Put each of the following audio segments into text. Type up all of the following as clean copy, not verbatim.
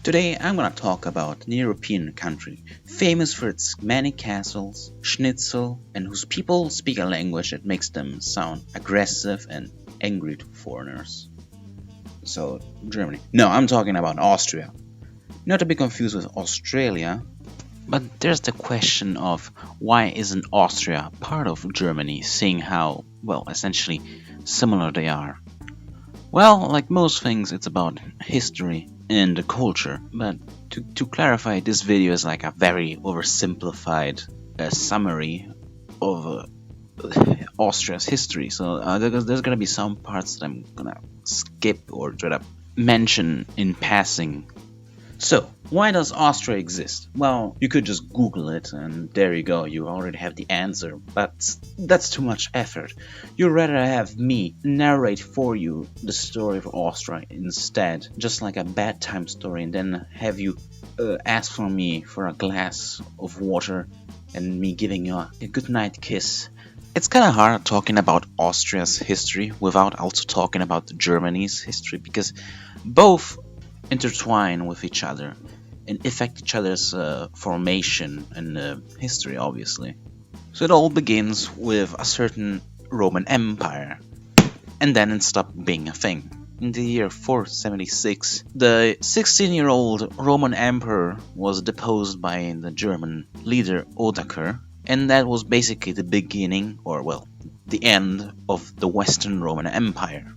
Today I'm gonna talk about an European country famous for its many castles, schnitzel, and whose people speak a language that makes them sound aggressive and angry to foreigners. So, Germany. No, I'm talking about Austria. Not to be confused with Australia, but there's the question of why isn't Austria part of Germany, seeing how, well, essentially similar they are. Well, like most things, it's about history and the culture. But to clarify, this video is like a very oversimplified summary of Austria's history. So there's gonna be some parts that I'm gonna skip or try to mention in passing. So, why does Austria exist? Well, you could just Google it and there you go, you already have the answer, but that's too much effort. You'd rather have me narrate for you the story of Austria instead, just like a bad time story, and then have you ask for me for a glass of water and me giving you a goodnight kiss. It's kind of hard talking about Austria's history without also talking about Germany's history, because both intertwine with each other and affect each other's formation and history, obviously. So it all begins with a certain Roman Empire, and then it stopped being a thing. In the year 476, the 16-year-old Roman emperor was deposed by the German leader Odoacer, and that was basically the beginning, or well, the end of the Western Roman Empire.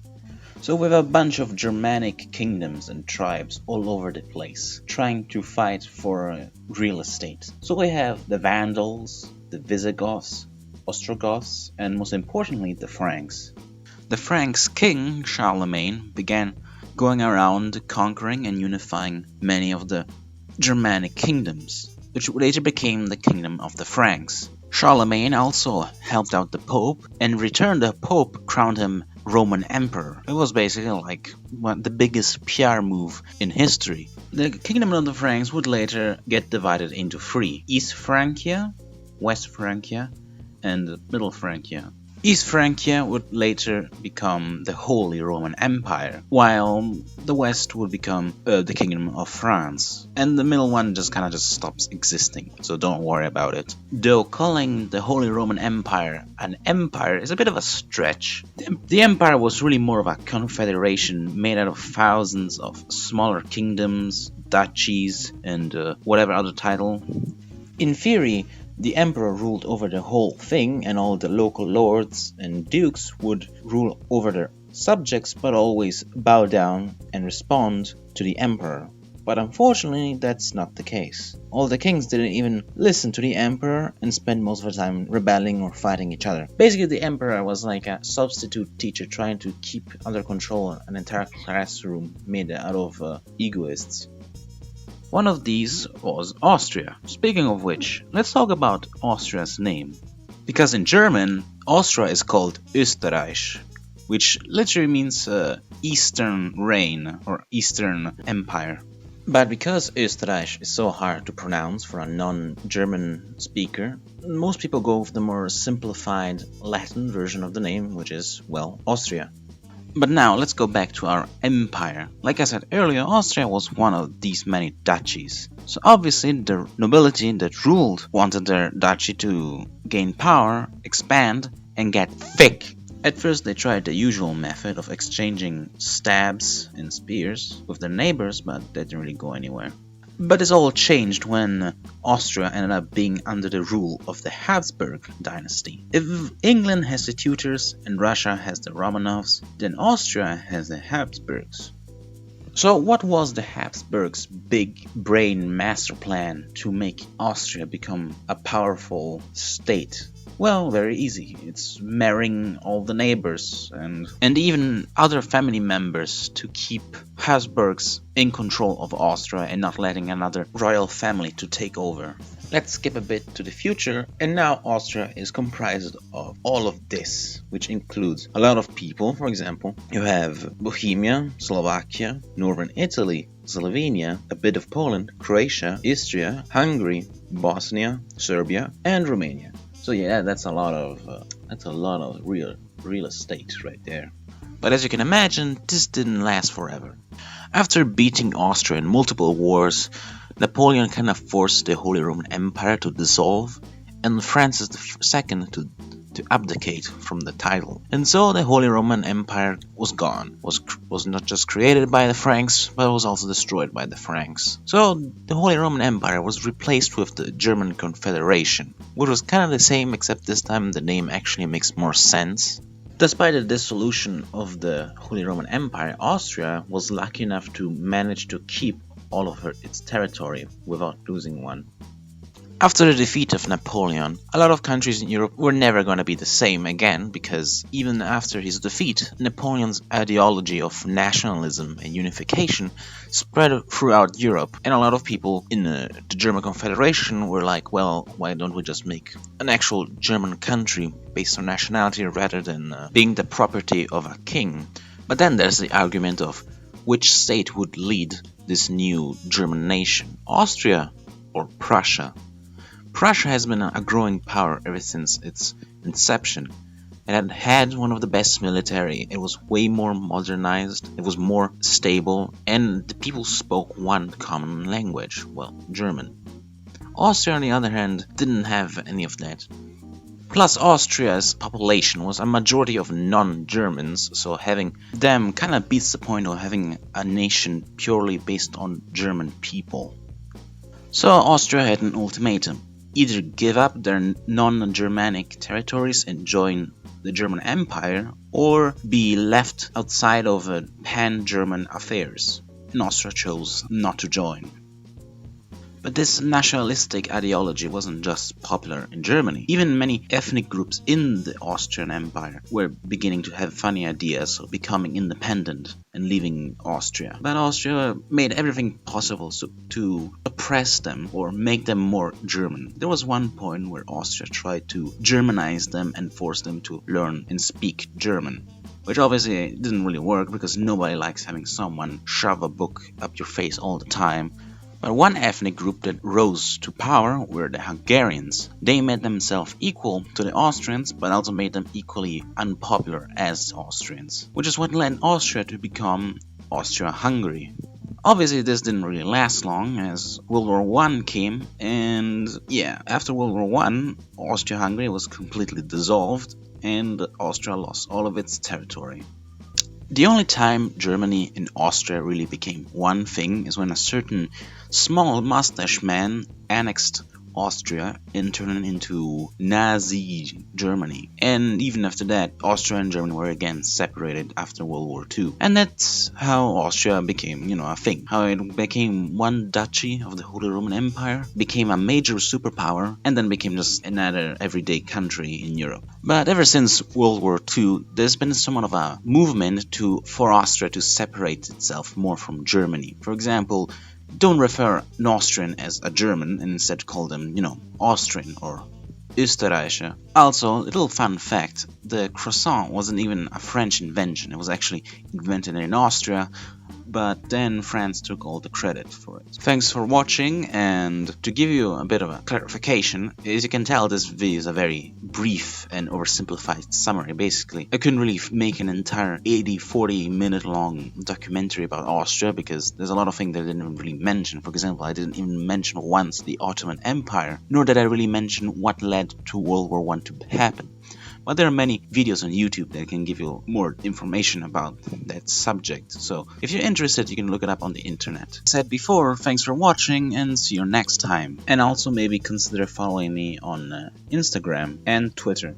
So with a bunch of Germanic kingdoms and tribes all over the place, trying to fight for real estate. So we have the Vandals, the Visigoths, Ostrogoths, and most importantly the Franks. The Franks' king, Charlemagne, began going around conquering and unifying many of the Germanic kingdoms, which later became the Kingdom of the Franks. Charlemagne also helped out the Pope, and in return the Pope crowned him Roman Emperor. It was basically like the biggest PR move in history. The Kingdom of the Franks would later get divided into three: East Francia, West Francia, and Middle Francia. East Francia would later become the Holy Roman Empire, while the West would become the Kingdom of France. And the middle one just kind of stops existing, so don't worry about it. Though calling the Holy Roman Empire an empire is a bit of a stretch. The empire was really more of a confederation made out of thousands of smaller kingdoms, duchies, and whatever other title. In theory, the emperor ruled over the whole thing, and all the local lords and dukes would rule over their subjects, but always bow down and respond to the emperor. But unfortunately, that's not the case. All the kings didn't even listen to the emperor and spent most of their time rebelling or fighting each other. Basically, the emperor was like a substitute teacher trying to keep under control an entire classroom made out of egoists. One of these was Austria. Speaking of which, let's talk about Austria's name. Because in German, Austria is called Österreich, which literally means Eastern Reign or Eastern Empire. But because Österreich is so hard to pronounce for a non-German speaker, most people go with the more simplified Latin version of the name, which is, well, Austria. But now let's go back to our empire. Like I said earlier, Austria was one of these many duchies. So obviously the nobility that ruled wanted their duchy to gain power, expand, and get thick. At first they tried the usual method of exchanging stabs and spears with their neighbors, but that didn't really go anywhere. But this all changed when Austria ended up being under the rule of the Habsburg dynasty. If England has the Tudors and Russia has the Romanovs, then Austria has the Habsburgs. So what was the Habsburgs' big brain master plan to make Austria become a powerful state? Well, very easy. It's marrying all the neighbors and even other family members to keep Habsburgs in control of Austria and not letting another royal family to take over. Let's skip a bit to the future, and now Austria is comprised of all of this, which includes a lot of people. For example, you have Bohemia, Slovakia, Northern Italy, Slovenia, a bit of Poland, Croatia, Istria, Hungary, Bosnia, Serbia, and Romania. So yeah, that's a lot of real estate right there. But as you can imagine, this didn't last forever. After beating Austria in multiple wars, Napoleon kind of forced the Holy Roman Empire to dissolve and Francis II to abdicate from the title. And so the Holy Roman Empire was gone. Was not just created by the Franks, but was also destroyed by the Franks. So the Holy Roman Empire was replaced with the German Confederation, which was kind of the same, except this time the name actually makes more sense. Despite the dissolution of the Holy Roman Empire, Austria was lucky enough to manage to keep all of its territory without losing one. After the defeat of Napoleon, a lot of countries in Europe were never going to be the same again, because even after his defeat, Napoleon's ideology of nationalism and unification spread throughout Europe, and a lot of people in the German Confederation were like, well, why don't we just make an actual German country based on nationality rather than being the property of a king? But then there's the argument of which state would lead this new German nation, Austria or Prussia? Prussia has been a growing power ever since its inception. It had one of the best military, it was way more modernized, it was more stable, and the people spoke one common language, well, German. Austria, on the other hand, didn't have any of that. Plus, Austria's population was a majority of non-Germans, so having them kind of beats the point of having a nation purely based on German people. So Austria had an ultimatum. Either give up their non-Germanic territories and join the German Empire, or be left outside of pan-German affairs. And Austria chose not to join. But this nationalistic ideology wasn't just popular in Germany. Even many ethnic groups in the Austrian Empire were beginning to have funny ideas of becoming independent and leaving Austria. But Austria made everything possible to oppress them or make them more German. There was one point where Austria tried to Germanize them and force them to learn and speak German, which obviously didn't really work because nobody likes having someone shove a book up your face all the time. But one ethnic group that rose to power were the Hungarians. They made themselves equal to the Austrians, but also made them equally unpopular as Austrians, which is what led Austria to become Austria-Hungary. Obviously, this didn't really last long, as World War I came, and yeah, after World War I, Austria-Hungary was completely dissolved, and Austria lost all of its territory. The only time Germany and Austria really became one thing is when a certain small mustache man annexed Austria and turned it into Nazi Germany. And even after that, Austria and Germany were again separated after World War II. And that's how Austria became, a thing. How it became one duchy of the Holy Roman Empire, became a major superpower, and then became just another everyday country in Europe. But ever since World War II, there's been somewhat of a movement for Austria to separate itself more from Germany. For example, don't refer an Austrian as a German and instead call them, Austrian or Österreicher. Also, little fun fact, the croissant wasn't even a French invention, it was actually invented in Austria, but then France took all the credit for it. Thanks for watching, and to give you a bit of a clarification, as you can tell, this video is a very brief and oversimplified summary. Basically, I couldn't really make an entire 80-40 minute long documentary about Austria because there's a lot of things that I didn't really mention. For example, I didn't even mention once the Ottoman Empire, nor did I really mention what led to World War I to happen. But there are many videos on YouTube that can give you more information about that subject. So if you're interested, you can look it up on the internet. As said before, thanks for watching and see you next time. And also maybe consider following me on Instagram and Twitter.